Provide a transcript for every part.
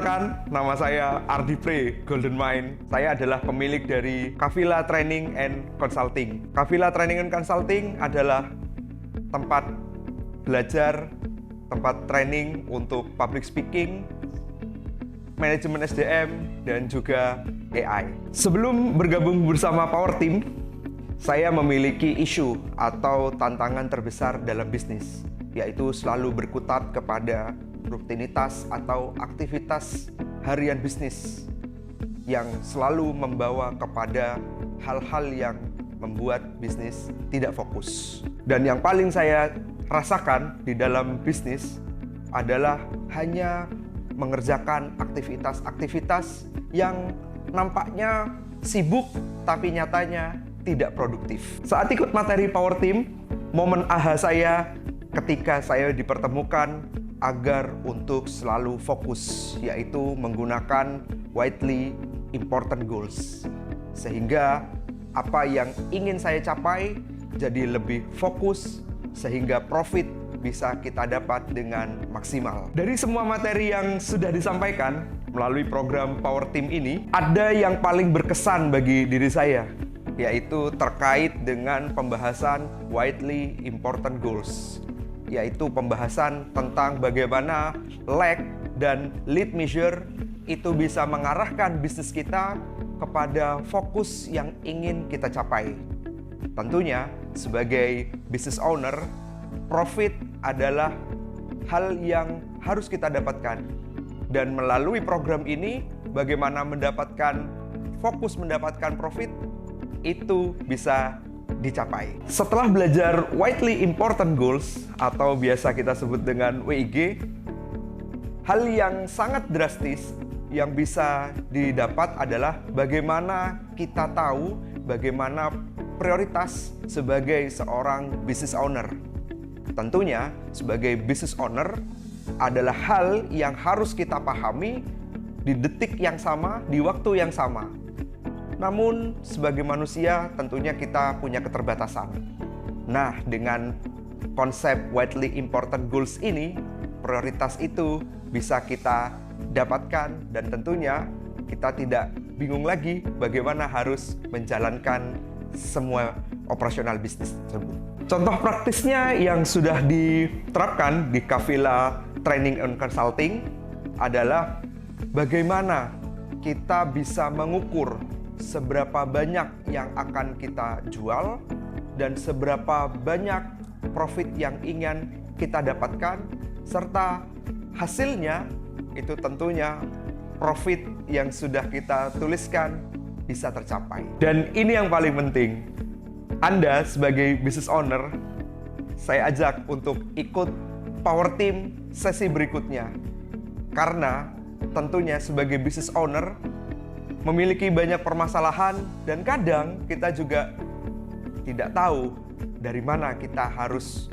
Perkenalkan, nama saya Ardi Pre Golden Mind. Saya adalah pemilik dari Kafila Training and Consulting. Kafila Training and Consulting adalah tempat belajar, tempat training untuk public speaking, manajemen SDM, dan juga AI. Sebelum bergabung bersama Power Team, saya memiliki isu atau tantangan terbesar dalam bisnis, yaitu selalu berkutat kepada rutinitas atau aktivitas harian bisnis yang selalu membawa kepada hal-hal yang membuat bisnis tidak fokus. Dan yang paling saya rasakan di dalam bisnis adalah hanya mengerjakan aktivitas-aktivitas yang nampaknya sibuk tapi nyatanya tidak produktif. Saat ikut materi Power Team, momen aha saya ketika saya dipertemukan agar untuk selalu fokus, yaitu menggunakan widely important goals. Sehingga apa yang ingin saya capai jadi lebih fokus, sehingga profit bisa kita dapat dengan maksimal. Dari semua materi yang sudah disampaikan melalui program Power Team ini, ada yang paling berkesan bagi diri saya, yaitu terkait dengan pembahasan widely important goals, yaitu pembahasan tentang bagaimana lag dan lead measure itu bisa mengarahkan bisnis kita kepada fokus yang ingin kita capai. Tentunya sebagai business owner, profit adalah hal yang harus kita dapatkan. Dan melalui program ini, bagaimana mendapatkan fokus mendapatkan profit itu bisa dicapai. Setelah belajar widely important goals atau biasa kita sebut dengan WIG, hal yang sangat drastis yang bisa didapat adalah bagaimana kita tahu bagaimana prioritas sebagai seorang business owner. Tentunya sebagai business owner adalah hal yang harus kita pahami di detik yang sama, di waktu yang sama. Namun, sebagai manusia tentunya kita punya keterbatasan. Nah, dengan konsep widely important goals ini, prioritas itu bisa kita dapatkan dan tentunya kita tidak bingung lagi bagaimana harus menjalankan semua operasional bisnis tersebut. Contoh praktisnya yang sudah diterapkan di Kafila Training and Consulting adalah bagaimana kita bisa mengukur seberapa banyak yang akan kita jual dan seberapa banyak profit yang ingin kita dapatkan, serta hasilnya itu tentunya profit yang sudah kita tuliskan bisa tercapai. Dan ini yang paling penting, Anda sebagai business owner, saya ajak untuk ikut Power Team sesi berikutnya, karena tentunya sebagai business owner memiliki banyak permasalahan dan kadang kita juga tidak tahu dari mana kita harus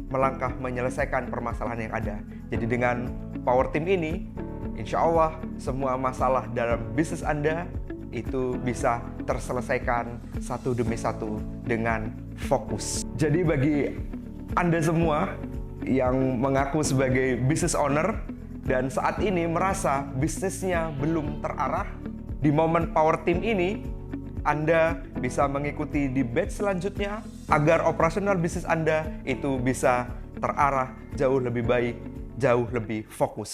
melangkah menyelesaikan permasalahan yang ada. Jadi dengan Power Team ini, insya Allah semua masalah dalam bisnis Anda itu bisa terselesaikan satu demi satu dengan fokus. Jadi bagi Anda semua yang mengaku sebagai business owner dan saat ini merasa bisnisnya belum terarah, di momen Power Team ini, Anda bisa mengikuti di batch selanjutnya agar operasional bisnis Anda itu bisa terarah jauh lebih baik, jauh lebih fokus.